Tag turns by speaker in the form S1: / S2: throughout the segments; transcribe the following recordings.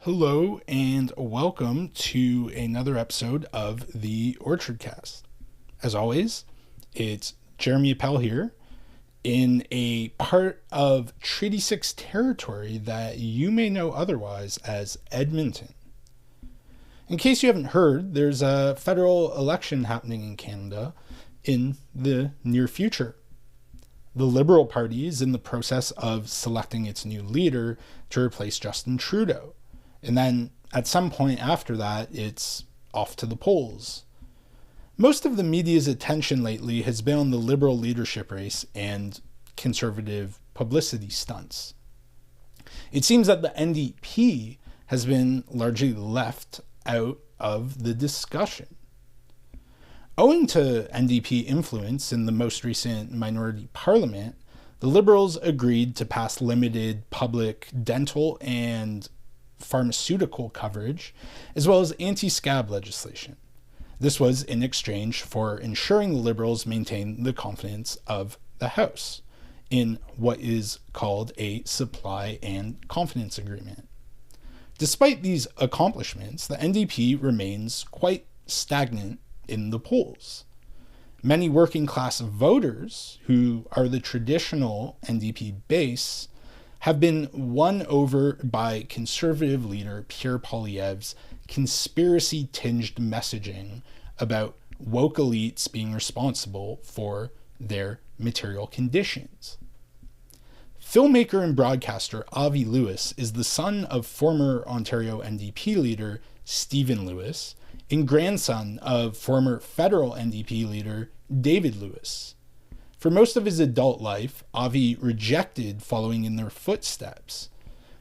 S1: Hello and welcome to another episode of the Orchardcast. As always, it's Jeremy Appel here in a part of Treaty 6 territory that you may know otherwise as Edmonton. In case you haven't heard, there's a federal election happening in Canada in the near future. The Liberal Party is in the process of selecting its new leader to replace Justin Trudeau. And then at some point after that, it's off to the polls. Most of the media's attention lately has been on the Liberal leadership race and conservative publicity stunts. It seems that the NDP has been largely left out of the discussion. Owing to NDP influence in the most recent minority parliament, the Liberals agreed to pass limited public dental and pharmaceutical coverage, as well as anti-scab legislation. This was in exchange for ensuring the Liberals maintain the confidence of the House in what is called a supply and confidence agreement. Despite these accomplishments, the NDP remains quite stagnant in the polls. Many working class voters, who are the traditional NDP base, have been won over by conservative leader Pierre Poilievre's conspiracy-tinged messaging about woke elites being responsible for their material conditions. Filmmaker and broadcaster Avi Lewis is the son of former Ontario NDP leader Stephen Lewis and grandson of former federal NDP leader David Lewis. For most of his adult life, Avi rejected following in their footsteps.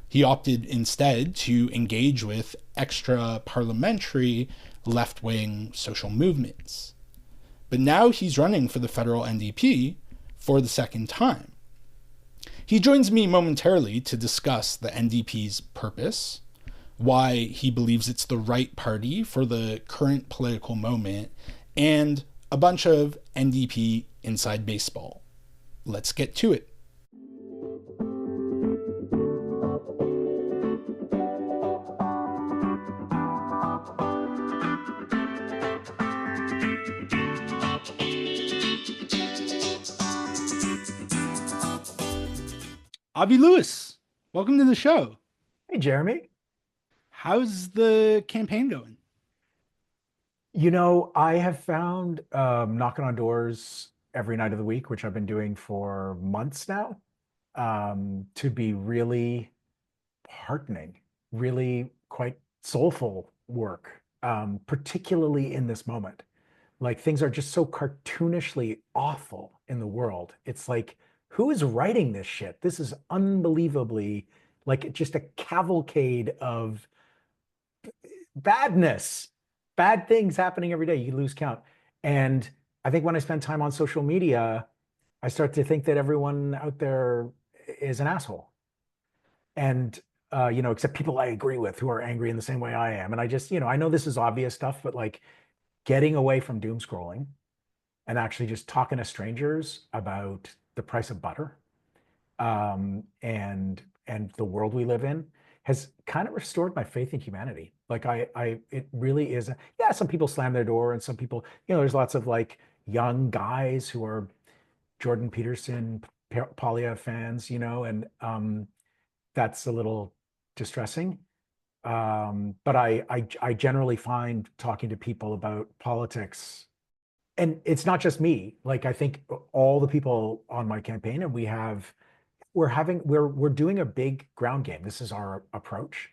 S1: He opted instead to engage with extra-parliamentary left-wing social movements. But now he's running for the federal NDP for the second time. He joins me momentarily to discuss the NDP's purpose, why he believes it's the right party for the current political moment, and a bunch of NDP inside baseball. Let's get to it. Avi Lewis, welcome to the show.
S2: Hey, Jeremy.
S1: How's the campaign going?
S2: I have found knocking on doors every night of the week, which I've been doing for months now, to be really heartening, really quite soulful work, particularly in this moment. Like things are just so cartoonishly awful in the world. It's like, who is writing this shit? This is unbelievably like just a cavalcade of badness, bad things happening every day. You lose count. And I think when I spend time on social media, I start to think that everyone out there is an asshole. And, except people I agree with who are angry in the same way I am. And I just, I know this is obvious stuff, but like getting away from doom scrolling and actually just talking to strangers about the price of butter and the world we live in has kind of restored my faith in humanity. Like it really is. Yeah, some people slam their door, and some people, there's lots of like young guys who are Jordan Peterson, Polyev fans, and that's a little distressing. But I generally find talking to people about politics, and it's not just me. Like I think all the people on my campaign, and we're doing a big ground game. This is our approach.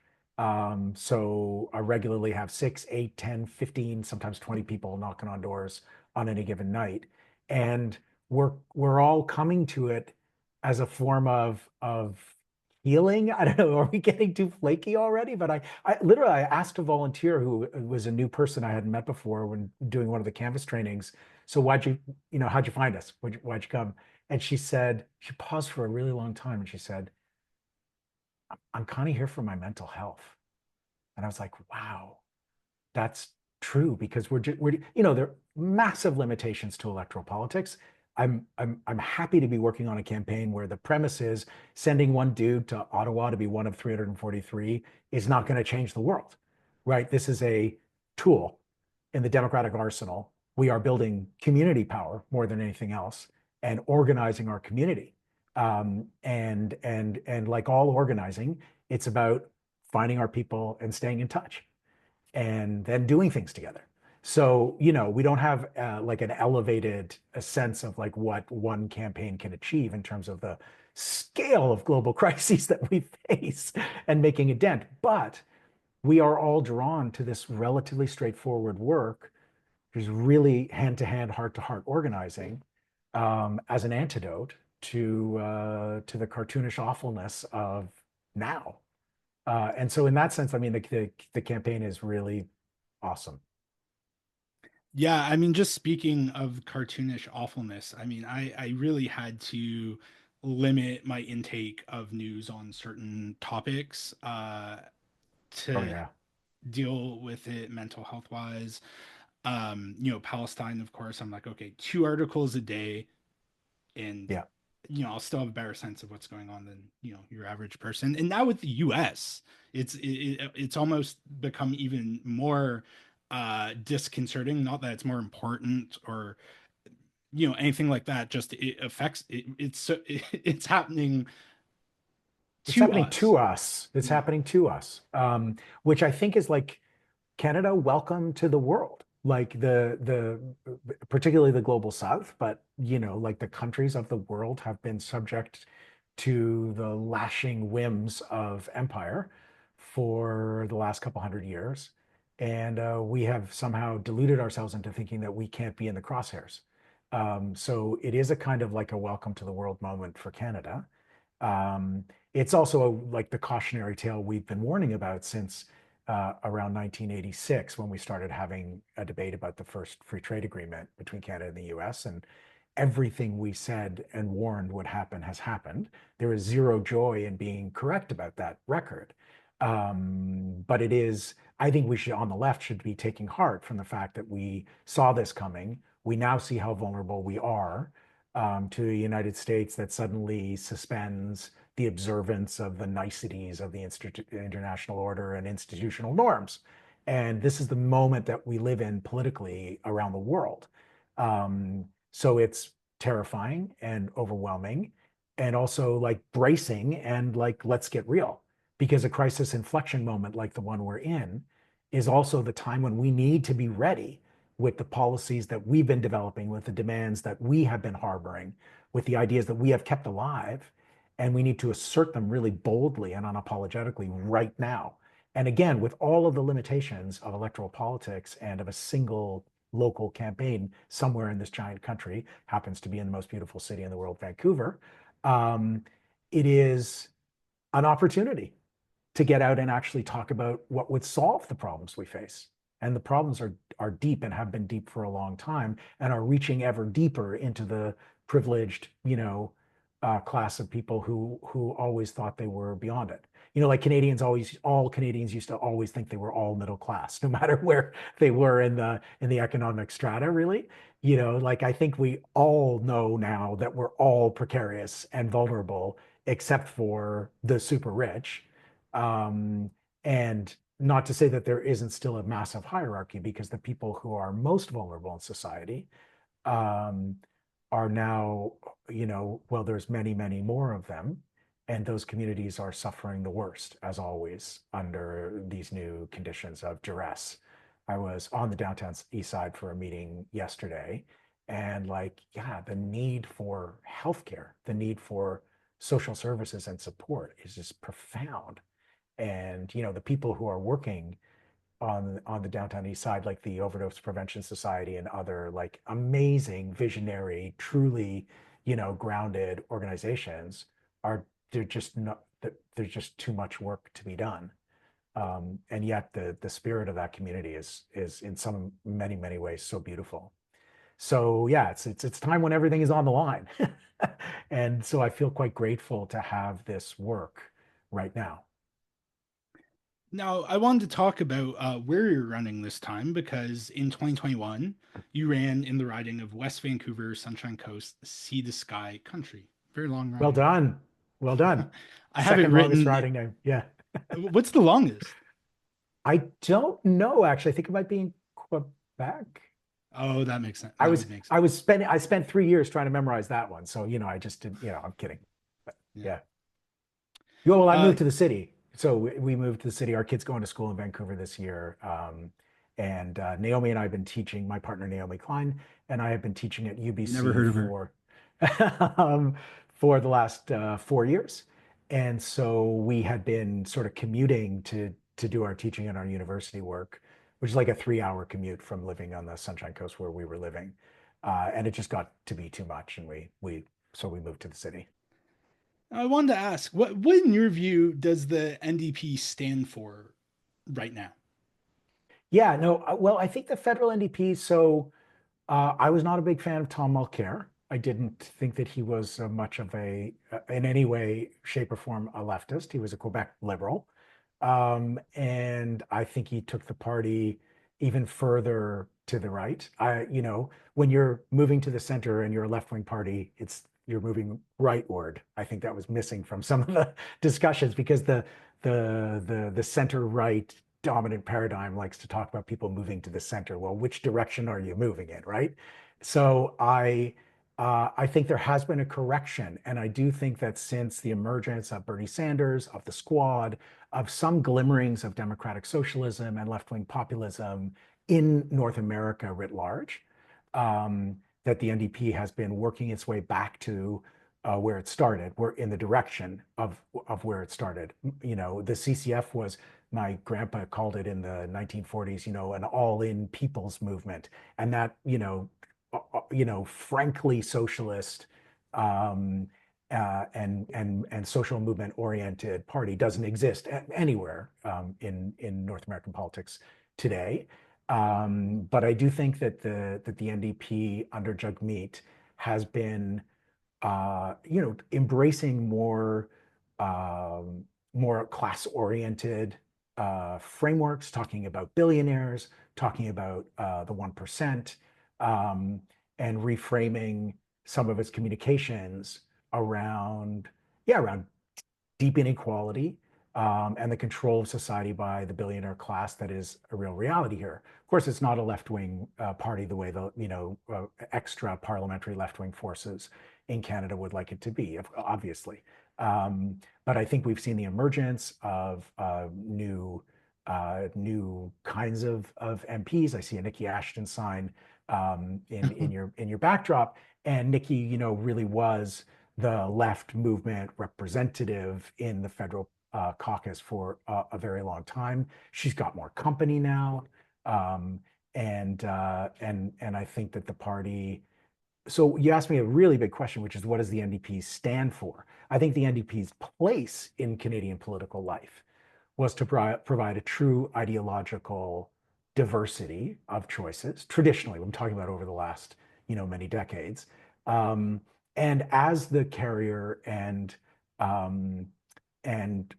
S2: So I regularly have 6, 8, 10, 15, sometimes 20 people knocking on doors on any given night. And we're all coming to it as a form of healing. I don't know, are we getting too flaky already? But I literally I asked a volunteer who was a new person I hadn't met before when doing one of the Canvas trainings. So how'd you find us? Why'd you come? And she paused for a really long time and she said, I'm kind of here for my mental health. And I was like, wow, that's true, because there are massive limitations to electoral politics. I'm happy to be working on a campaign where the premise is sending one dude to Ottawa to be one of 343 is not going to change the world, right? This is a tool in the democratic arsenal. We are building community power more than anything else and organizing our community. And like all organizing, it's about finding our people and staying in touch and then doing things together. So, we don't have like an elevated a sense of like what one campaign can achieve in terms of the scale of global crises that we face and making a dent. But we are all drawn to this relatively straightforward work. There's really hand-to-hand, heart-to-heart organizing as an antidote to the cartoonish awfulness of now. And so in that sense, I mean, the campaign is really awesome.
S1: Yeah, I mean, just speaking of cartoonish awfulness, I mean, I really had to limit my intake of news on certain topics
S2: Oh
S1: to
S2: yeah,
S1: deal with it mental health wise. Palestine, of course, I'm like, okay, two articles a day, and
S2: yeah.
S1: I'll still have a better sense of what's going on than your average person. And now with the US, it's almost become even more disconcerting. Not that it's more important or anything like that, just it affects it, it's happening
S2: It's
S1: to
S2: happening
S1: us.
S2: to us. It's
S1: Yeah.
S2: happening to us, which I think is like Canada, welcome to the world. Like the particularly the global south, but like the countries of the world have been subject to the lashing whims of empire for the last couple hundred years. And we have somehow deluded ourselves into thinking that we can't be in the crosshairs. So it is a kind of like a welcome to the world moment for Canada. It's also like the cautionary tale we've been warning about since around 1986 when we started having a debate about the first free trade agreement between Canada and the US. And everything we said and warned would happen has happened. There is zero joy in being correct about that record. But it is, I think we should, on the left, should be taking heart from the fact that we saw this coming. We now see how vulnerable we are to the United States that suddenly suspends the observance of the niceties of the international order and institutional norms. And this is the moment that we live in politically around the world. So it's terrifying and overwhelming and also like bracing and like, let's get real. Because a crisis inflection moment like the one we're in is also the time when we need to be ready with the policies that we've been developing, with the demands that we have been harboring, with the ideas that we have kept alive. And we need to assert them really boldly and unapologetically right now. And again, with all of the limitations of electoral politics and of a single local campaign somewhere in this giant country, happens to be in the most beautiful city in the world, Vancouver, um, it is an opportunity to get out and actually talk about what would solve the problems we face. And the problems are deep and have been deep for a long time and are reaching ever deeper into the privileged, class of people who always thought they were beyond it. Like all Canadians used to always think they were all middle class, no matter where they were in the economic strata, really. Like I think we all know now that we're all precarious and vulnerable, except for the super rich. Um, and not to say that there isn't still a massive hierarchy, because the people who are most vulnerable in society um, are now, well, there's many, many more of them. And those communities are suffering the worst, as always, under these new conditions of duress. I was on the downtown east side for a meeting yesterday, and like, yeah, the need for healthcare, the need for social services and support is just profound. And the people who are working on the downtown east side, like the Overdose Prevention Society and other like amazing, visionary, truly, grounded organizations, are they're just not there's just too much work to be done. And yet the spirit of that community is in some many ways so beautiful. So yeah, it's time when everything is on the line. And so I feel quite grateful to have this work right now.
S1: Now, I wanted to talk about where you're running this time because in 2021, you ran in the riding of West Vancouver, Sunshine Coast, Sea to Sky Country. Very long
S2: Well
S1: riding.
S2: done. Well done.
S1: I have it
S2: Second longest
S1: written.
S2: riding name. Yeah.
S1: What's the longest?
S2: I don't know, actually. I think it might be in Quebec.
S1: Oh, that makes sense.
S2: I
S1: That
S2: was
S1: would make sense.
S2: I was spending I spent 3 years trying to memorize that one. So, I just did, I'm kidding. But
S1: Yeah.
S2: yeah. Well, I
S1: Uh,
S2: moved to the city. So we moved to the city. Our kid's going to school in Vancouver this year. And Naomi and I have been teaching, my partner Naomi Klein, and I have been teaching at
S1: never
S2: UBC
S1: heard of her.
S2: um, for the last 4 years. And so we had been sort of commuting to do our teaching and our university work, which is like a 3 hour commute from living on the Sunshine Coast where we were living. And it just got to be too much. And we moved to the city.
S1: I wanted to ask, what in your view does the NDP stand for right now?
S2: Yeah, no, well, I think the federal NDP, so I was not a big fan of Tom Mulcair. I didn't think that he was much of in any way, shape, or form, a leftist. He was a Quebec liberal. And I think he took the party even further to the right. When you're moving to the center and you're a left-wing party, you're moving rightward. I think that was missing from some of the discussions because the center right dominant paradigm likes to talk about people moving to the center. Well, which direction are you moving in, right? So I think there has been a correction, and I do think that since the emergence of Bernie Sanders, of the Squad, of some glimmerings of democratic socialism and left-wing populism in North America writ large, that the NDP has been working its way back to where it started. We're in the direction of where it started. The CCF was, my grandpa called it in the 1940s, an all-in people's movement, and that frankly socialist um, and social movement oriented party doesn't exist anywhere in North American politics today. But I do think that the NDP under Jagmeet has been embracing more class-oriented frameworks, talking about billionaires, talking about the 1%, um, and reframing some of its communications around, yeah, around deep inequality and the control of society by the billionaire class that is a real reality here. Of course, it's not a left-wing party the way the extra parliamentary left-wing forces in Canada would like it to be, obviously. But I think we've seen the emergence of new kinds of MPs. I see a Nikki Ashton sign in your backdrop, and Nikki, really was the left movement representative in the federal caucus for a very long time. She's got more company now, um, and I think that the party. So you asked me a really big question, which is what does the NDP stand for? I think the NDP's place in Canadian political life was to provide a true ideological diversity of choices. Traditionally, I'm talking about over the last many decades, um, and as the carrier um, and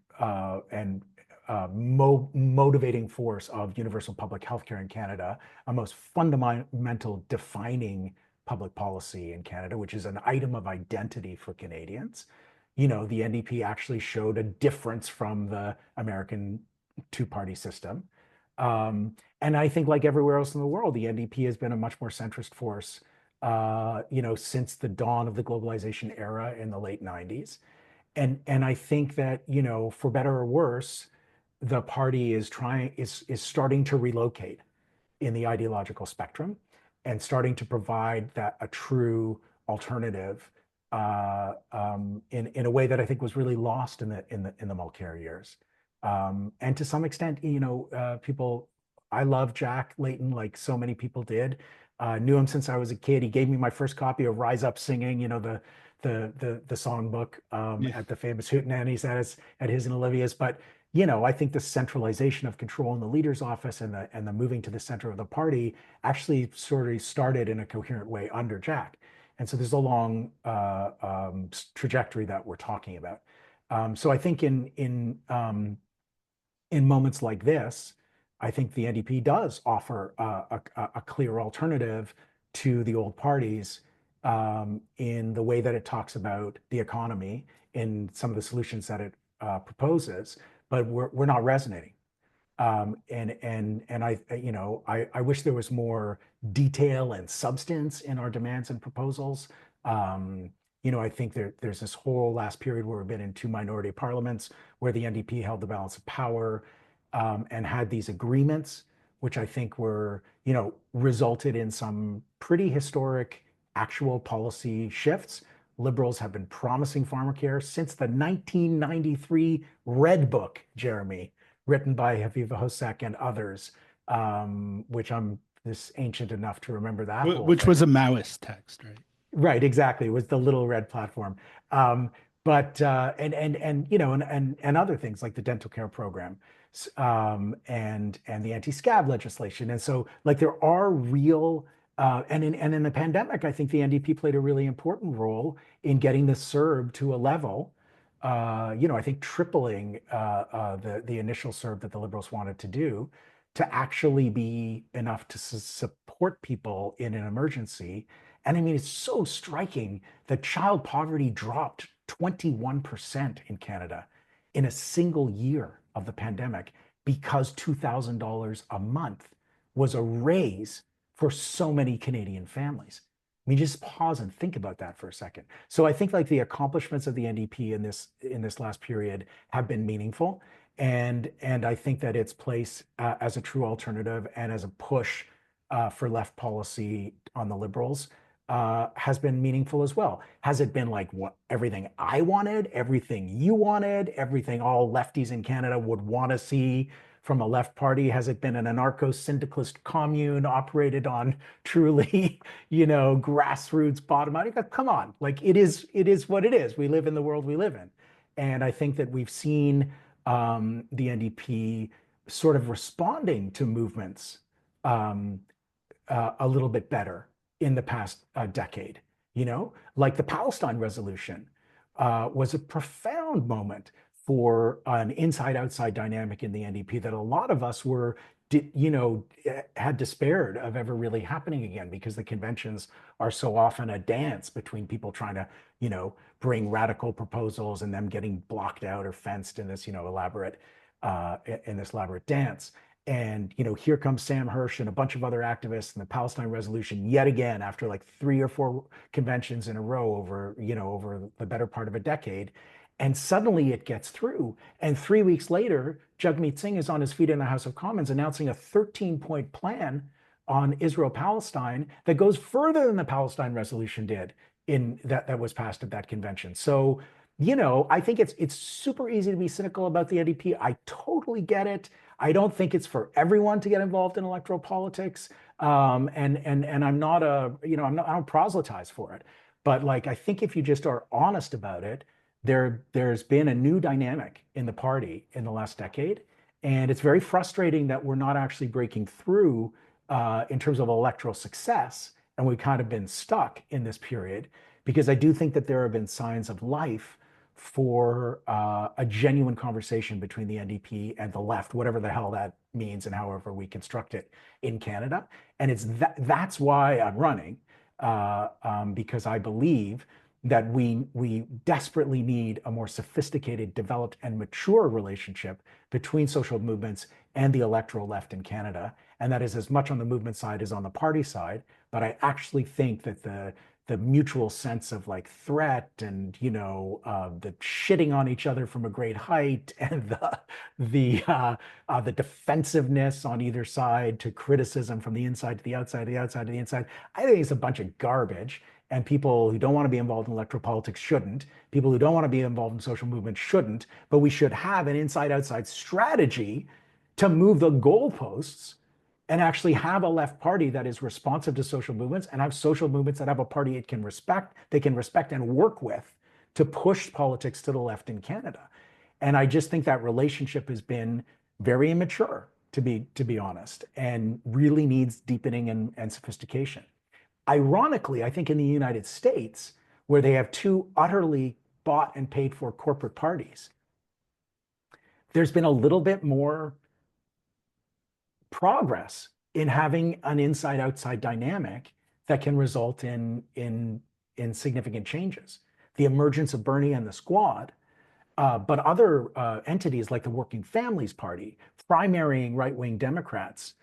S2: motivating force of universal public healthcare in Canada, a most fundamental defining public policy in Canada, which is an item of identity for Canadians. The NDP actually showed a difference from the American two-party system. And I think, like everywhere else in the world, the NDP has been a much more centrist force, since the dawn of the globalization era in the late 90s. And I think that, for better or worse, the party is starting to relocate in the ideological spectrum and starting to provide that a true alternative in a way that I think was really lost in the Mulcair years. And to some extent, people. I love Jack Layton like so many people did. Knew him since I was a kid. He gave me my first copy of Rise Up Singing, the songbook
S1: Yeah.
S2: at the famous Hootenannies at his and Olivia's. But I think the centralization of control in the leader's office and the moving to the center of the party actually sort of started in a coherent way under Jack. And so there's a long trajectory that we're talking about. So I think in moments like this, I think the NDP does offer a clear alternative to the old parties in the way that it talks about the economy, in some of the solutions that it proposes, but we're not resonating. And I wish there was more detail and substance in our demands and proposals. I think there's this whole last period where we've been in two minority parliaments where the NDP held the balance of power, and had these agreements, which I think were, resulted in some pretty historic actual policy shifts. Liberals have been promising pharmacare since the 1993 Red Book, Jeremy, written by Aviva Hosek and others, which I'm this ancient enough to remember that whole
S1: Which was
S2: thing.
S1: a Maoist text, right?
S2: Right, exactly. It was the little red platform. But and and other things like the dental care program, and the anti-scab legislation. And so like there are real and in the pandemic, I think the NDP played a really important role in getting the CERB to a level, I think tripling the initial CERB that the Liberals wanted to do, to actually be enough to support people in an emergency. And I mean, it's so striking that child poverty dropped 21% in Canada in a single year of the pandemic because $2,000 a month was a raise for so many Canadian families. I mean, just pause and think about that for a second. So I think like the accomplishments of the NDP in this last period have been meaningful, and I think that its place as a true alternative and as a push for left policy on the Liberals has been meaningful as well. Has it been like what everything I wanted, everything you wanted, everything all lefties in Canada would want to see from a left party? Has it been an anarcho-syndicalist commune operated on truly, grassroots bottom out? Come on, like it is what it is. We live in the world we live in. And I think that we've seen the NDP sort of responding to movements um, a little bit better in the past decade. Like the Palestine resolution was a profound moment for an inside-outside dynamic in the NDP that a lot of us had despaired of ever really happening again, because the conventions are so often a dance between people trying to, bring radical proposals and them getting blocked out or fenced in this, elaborate dance. And here comes Sam Hirsch and a bunch of other activists and the Palestine resolution yet again after like 3 or 4 conventions in a row over the better part of a decade. And suddenly it gets through. And 3 weeks later, Jagmeet Singh is on his feet in the House of Commons announcing a 13-point plan on Israel-Palestine that goes further than the Palestine resolution did in that was passed at that convention. So, I think it's super easy to be cynical about the NDP. I totally get it. I don't think it's for everyone to get involved in electoral politics. And I'm not I don't proselytize for it. But like, I think if you just are honest about it, there's been a new dynamic in the party in the last decade. And it's very frustrating that we're not actually breaking through in terms of electoral success. And we've kind of been stuck in this period, because I do think that there have been signs of life for a genuine conversation between the NDP and the left, whatever the hell that means and however we construct it in Canada. And that's why I'm running, because I believe that we desperately need a more sophisticated, developed, and mature relationship between social movements and the electoral left in Canada. And that is as much on the movement side as on the party side. But I actually think that the mutual sense of like threat and the shitting on each other from a great height, and the defensiveness on either side to criticism from the inside to the outside, the outside to the inside, I think it's a bunch of garbage. And people who don't want to be involved in electoral politics shouldn't. People who don't want to be involved in social movement shouldn't. But we should have an inside-outside strategy to move the goalposts and actually have a left party that is responsive to social movements, and have social movements that have a party they can respect and work with, to push politics to the left in Canada. And I just think that relationship has been very immature, to be honest, and really needs deepening and sophistication. Ironically, I think in the United States, where they have two utterly bought and paid for corporate parties, there's been a little bit more progress in having an inside-outside dynamic that can result in significant changes. The emergence of Bernie and the Squad, but other entities like the Working Families Party, primarying right-wing Democrats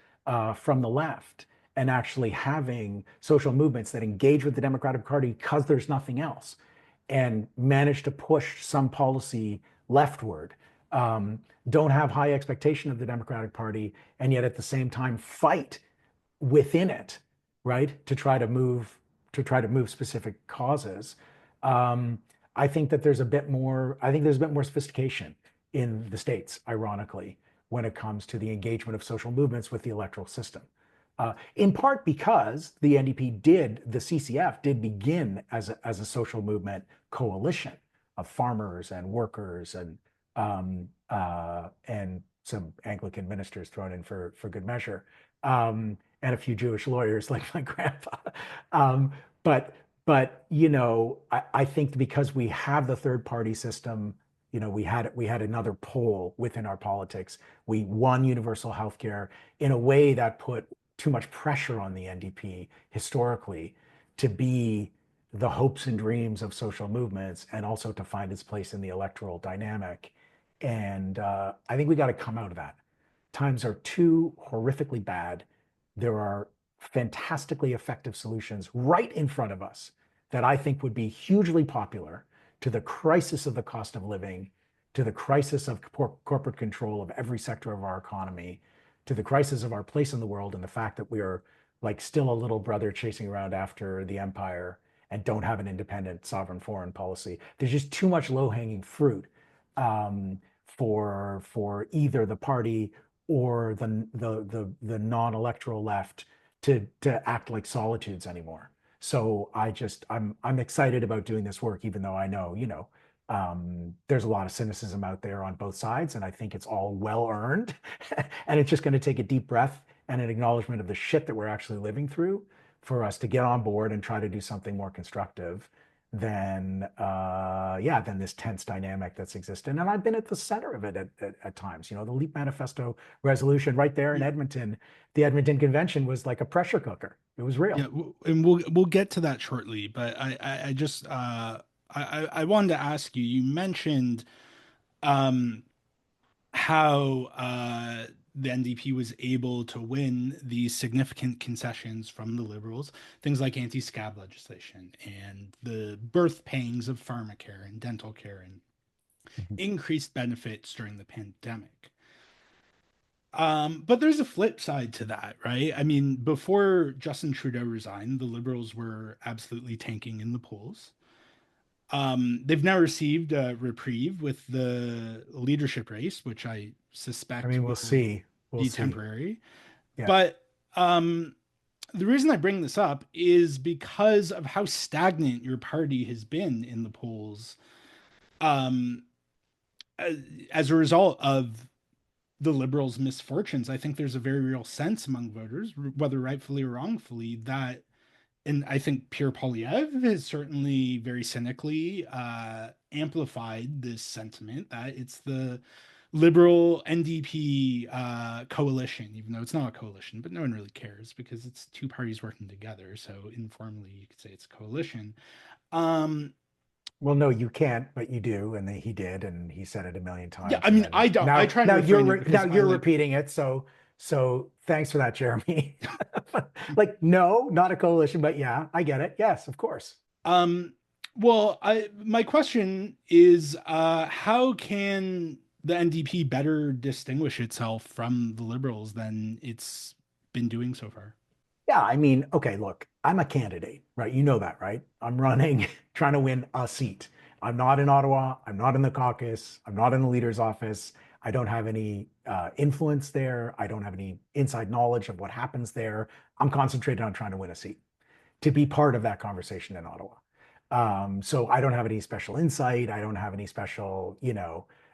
S2: from the left, and actually having social movements that engage with the Democratic Party because there's nothing else, and manage to push some policy leftward. Um, don't have high expectation of the Democratic Party, and yet at the same time fight within it, right, to try to move specific causes. Um, I think that there's a bit more. I think there's a bit more sophistication in the states, ironically, when it comes to the engagement of social movements with the electoral system. In part because the CCF did begin as a social movement coalition of farmers and workers and some Anglican ministers thrown in for good measure, and a few Jewish lawyers like my grandpa. Um, but but I think because we have the third party system, we had another pole within our politics. We won universal health care in a way that put too much pressure on the NDP historically to be the hopes and dreams of social movements and also to find its place in the electoral dynamic. And I think we got to come out of that. Times are too horrifically bad. There are fantastically effective solutions right in front of us that I think would be hugely popular to the crisis of the cost of living, to the crisis of corporate control of every sector of our economy, to the crisis of our place in the world and the fact that we are like still a little brother chasing around after the empire and don't have an independent sovereign foreign policy. There's just too much low-hanging fruit for either the party or the non-electoral left to act like solitudes anymore. So I'm excited about doing this work, even though I know, there's a lot of cynicism out there on both sides, and I think it's all well earned. And it's just going to take a deep breath and an acknowledgement of the shit that we're actually living through for us to get on board and try to do something more constructive than this tense dynamic that's existed. And I've been at the center of it at times. The Leap Manifesto resolution right there in Edmonton, the Edmonton Convention was like a pressure cooker. It was real.
S1: Yeah, and we'll get to that shortly, but I just I wanted to ask you. You mentioned um how the NDP was able to win these significant concessions from the Liberals, things like anti-scab legislation and the birth pangs of pharmacare and dental care and
S2: Mhm.
S1: increased benefits during the pandemic. But there's a flip side to that, right? I mean, before Justin Trudeau resigned, the Liberals were absolutely tanking in the polls. They've now received a reprieve with the leadership race, which I
S2: I
S1: suspect
S2: mean, we'll
S1: will
S2: see. We'll
S1: be
S2: see.
S1: temporary.
S2: Yeah.
S1: But the reason I bring this up is because of how stagnant your party has been in the polls um, as a result of the Liberals' misfortunes. I think there's a very real sense among voters, whether rightfully or wrongfully, that, and I think Pierre Poilievre has certainly very cynically amplified this sentiment that it's the liberal NDP coalition, even though it's not a coalition, but no one really cares because it's two parties working together. So informally, you could say it's a coalition. Um,
S2: Well, no, you can't, but you do, and he did, and he said it a million
S1: yeah,
S2: times,
S1: I
S2: and
S1: mean,
S2: then
S1: I don't. I
S2: now
S1: try and
S2: now you're
S1: refrain it
S2: now
S1: because I
S2: you're
S1: like.
S2: repeating it. So thanks for that, Jeremy. Like, no, not a coalition, but yeah, I get it. Yes, of course.
S1: Um, well, I my question is, how can the NDP better distinguish itself from the Liberals than it's been doing so far?
S2: Yeah, I mean, okay, look, I'm a candidate, right? You know that, right? I'm running, trying to win a seat. I'm not in Ottawa. I'm not in the caucus. I'm not in the leader's office. I don't have any influence there. I don't have any inside knowledge of what happens there. I'm concentrated on trying to win a seat to be part of that conversation in Ottawa. So I don't have any special insight. I don't have any special,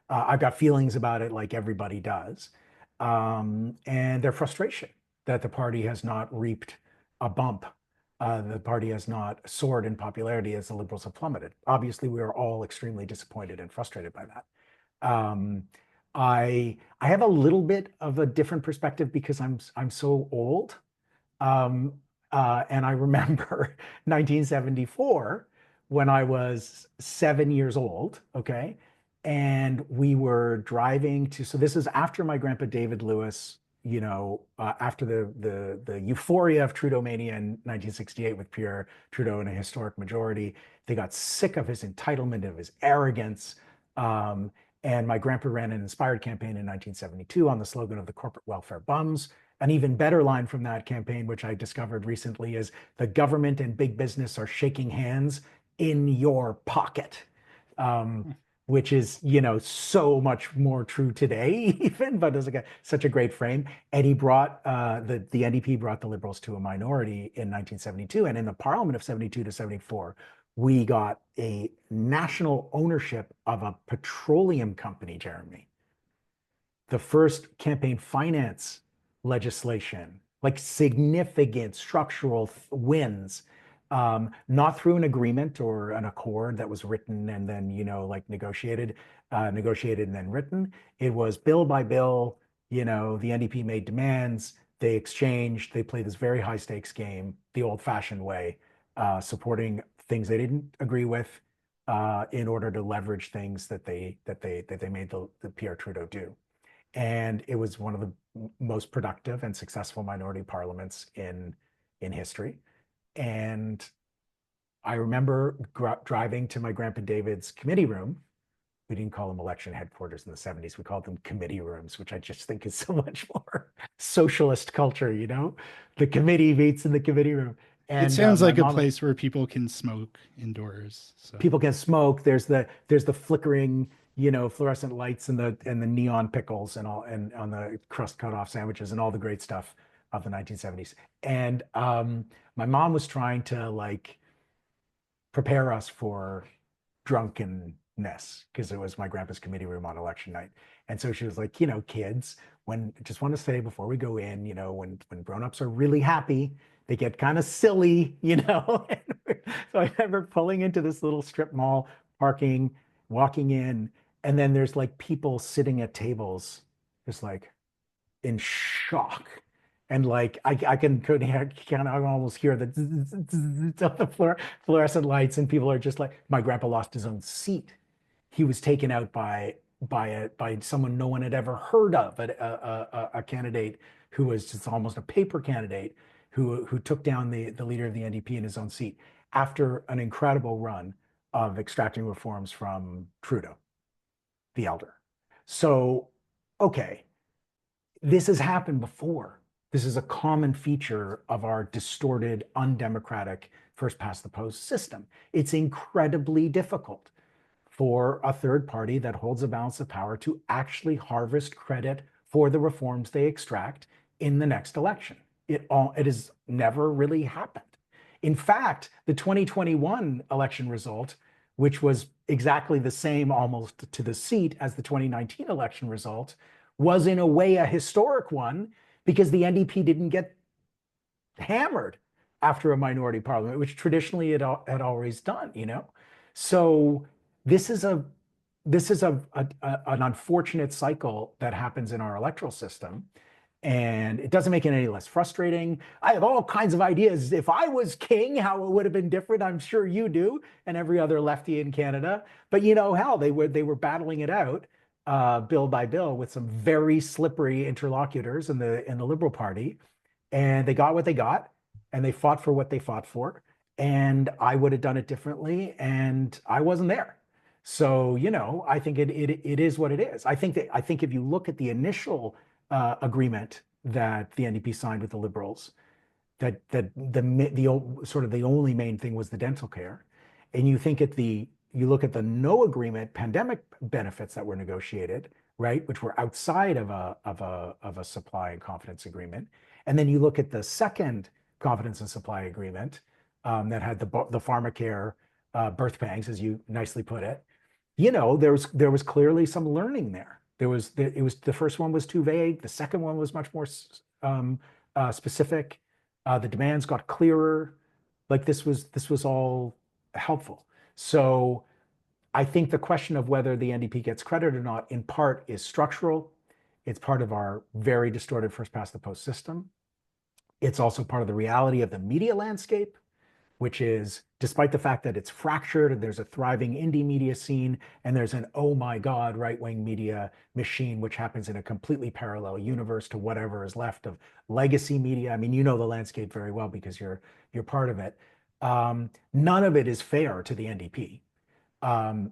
S2: I've got feelings about it like everybody does. And their frustration that the party has not reaped a bump. The party has not soared in popularity as the Liberals have plummeted. Obviously, we are all extremely disappointed and frustrated by that. Um, I have a little bit of a different perspective because I'm so old. Um, and I remember 1974 when I was 7 years old, okay? And we were driving to, so this is after my grandpa David Lewis, after the euphoria of Trudeau mania in 1968 with Pierre Trudeau in a historic majority. They got sick of his entitlement, of his arrogance. Um, and my grandpa ran an inspired campaign in 1972 on the slogan of the corporate welfare bums. An even better line from that campaign, which I discovered recently, is the government and big business are shaking hands in your pocket, um, which is, so much more true today, even, but it's like such a great frame. And he brought the NDP brought the Liberals to a minority in 1972. And in the Parliament of 72 to 74, we got a national ownership of a petroleum company, Jeremy, the first campaign finance legislation, like significant structural wins, not through an agreement or an accord that was written and then, like negotiated and then written. It was bill by bill. The NDP made demands, they exchanged, they played this very high stakes game, the old fashioned way, supporting things they didn't agree with, in order to leverage things that they made the Pierre Trudeau do. And it was one of the most productive and successful minority parliaments in history. And I remember driving to my grandpa David's committee room. We didn't call them election headquarters in the 70s. We called them committee rooms, which I just think is so much more socialist culture, The committee meets in the committee room.
S1: It
S2: And
S1: sounds
S2: my
S1: like a
S2: mom,
S1: place where people can smoke indoors. So
S2: people can smoke. There's the flickering, fluorescent lights and the neon pickles and all, and on the crust cut off sandwiches and all the great stuff of the 1970s. And my mom was trying to like prepare us for drunkenness because it was my grandpa's committee room on election night. And so she was like, kids, when just want to say before we go in, when grown-ups are really happy, they get kind of silly. So I remember pulling into this little strip mall, parking, walking in, and then there's like people sitting at tables, just like in shock. And like I can almost hear the of the fluorescent lights, and people are just like, my grandpa lost his own seat. He was taken out by someone no one had ever heard of, a candidate who was just almost a paper candidate who took down the leader of the NDP in his own seat after an incredible run of extracting reforms from Trudeau, the elder. So, okay, this has happened before. This is a common feature of our distorted, undemocratic first past the post system. It's incredibly difficult for a third party that holds a balance of power to actually harvest credit for the reforms they extract in the next election. It has never really happened. In fact, the 2021 election result, which was exactly the same almost to the seat as the 2019 election result, was in a way a historic one because the NDP didn't get hammered after a minority parliament, which traditionally it had always done. So this is an unfortunate cycle that happens in our electoral system. And it doesn't make it any less frustrating. I have all kinds of ideas. If I was king, how it would have been different. I'm sure you do, and every other lefty in Canada. But hell, they were battling it out, bill by bill, with some very slippery interlocutors in the Liberal Party, and they got what they got, and they fought for what they fought for. And I would have done it differently, and I wasn't there. So I think it is what it is. I think if you look at the initial agreement that the NDP signed with the Liberals, that the sort of the only main thing was the dental care, and you look at the no agreement pandemic benefits that were negotiated, right, which were outside of a supply and confidence agreement, and then you look at the second confidence and supply agreement, that had the pharmacare, birth pangs, as you nicely put it. There was clearly some learning there. The first one was too vague. The second one was much more specific. The demands got clearer. Like this was all helpful. So I think the question of whether the NDP gets credit or not, in part, is structural. It's part of our very distorted first past the post system. It's also part of the reality of the media landscape, which is, despite the fact that it's fractured and there's a thriving indie media scene and there's an oh my god right-wing media machine, which happens in a completely parallel universe to whatever is left of legacy media. I mean, you know the landscape very well because you're part of it. None of it is fair to the NDP.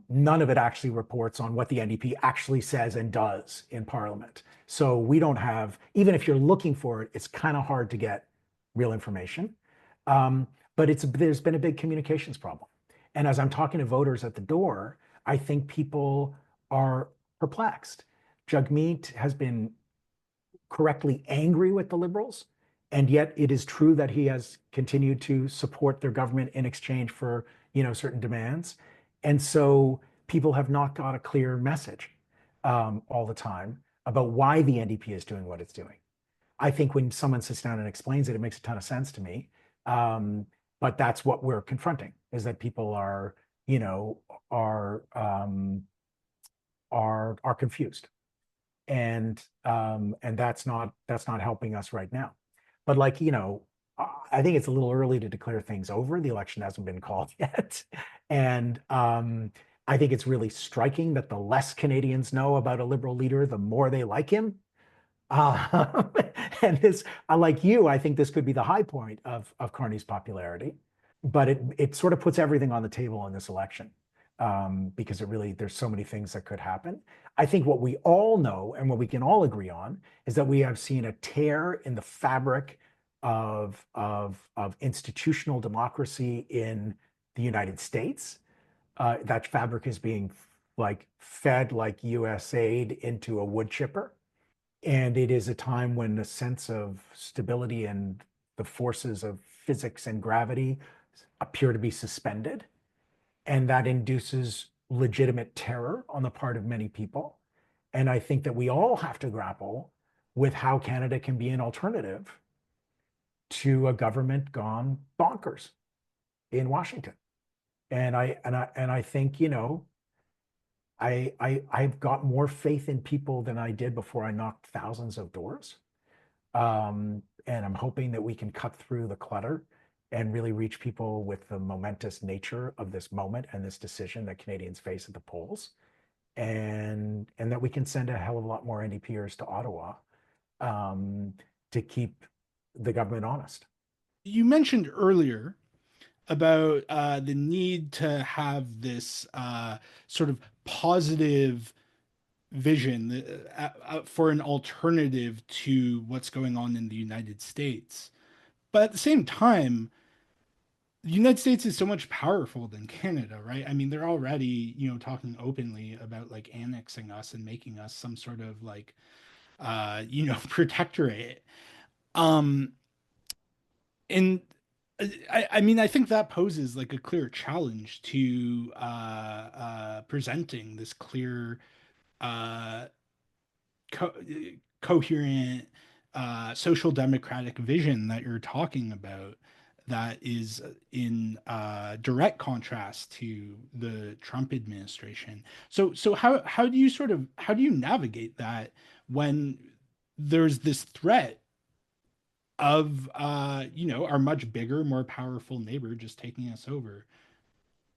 S2: None of it actually reports on what the NDP actually says and does in Parliament. So we don't have, even if you're looking for it, it's kind of hard to get real information. Um, but there's been a big communications problem. And as I'm talking to voters at the door, I think people are perplexed. Jagmeet has been correctly angry with the Liberals, and yet it is true that he has continued to support their government in exchange for, certain demands. And so people have not got a clear message all the time about why the NDP is doing what it's doing. I think when someone sits down and explains it, it makes a ton of sense to me. Um, but that's what we're confronting: is that people are, you know, are are confused, and that's not helping us right now. But like, I think it's a little early to declare things over. The election hasn't been called yet, and I think it's really striking that the less Canadians know about a Liberal leader, the more they like him. Uh, and this, like you, I think this could be the high point of Carney's popularity, but it sort of puts everything on the table in this election, because there's so many things that could happen. I think what we all know and what we can all agree on is that we have seen a tear in the fabric of institutional democracy in the United States. That fabric is being like fed like U.S. aid into a wood chipper. And it is a time when the sense of stability and the forces of physics and gravity appear to be suspended. And that induces legitimate terror on the part of many people. And I think that we all have to grapple with how Canada can be an alternative to a government gone bonkers in Washington. And I think, I've got more faith in people than I did before I knocked thousands of doors. And I'm hoping that we can cut through the clutter and really reach people with the momentous nature of this moment and this decision that Canadians face at the polls, and that we can send a hell of a lot more NDPers to Ottawa, um, to keep the government honest.
S1: You mentioned earlier about the need to have this sort of positive vision for an alternative to what's going on in the United States. But at the same time, the United States is so much powerful than Canada, right? I mean, they're already, talking openly about like annexing us and making us some sort of like, protectorate. Um, and I mean, I think that poses like a clear challenge to presenting this clear, uh, co- coherent, social democratic vision that you're talking about that is in direct contrast to the Trump administration. So how do you navigate that when there's this threat of our much bigger, more powerful neighbor just taking us over?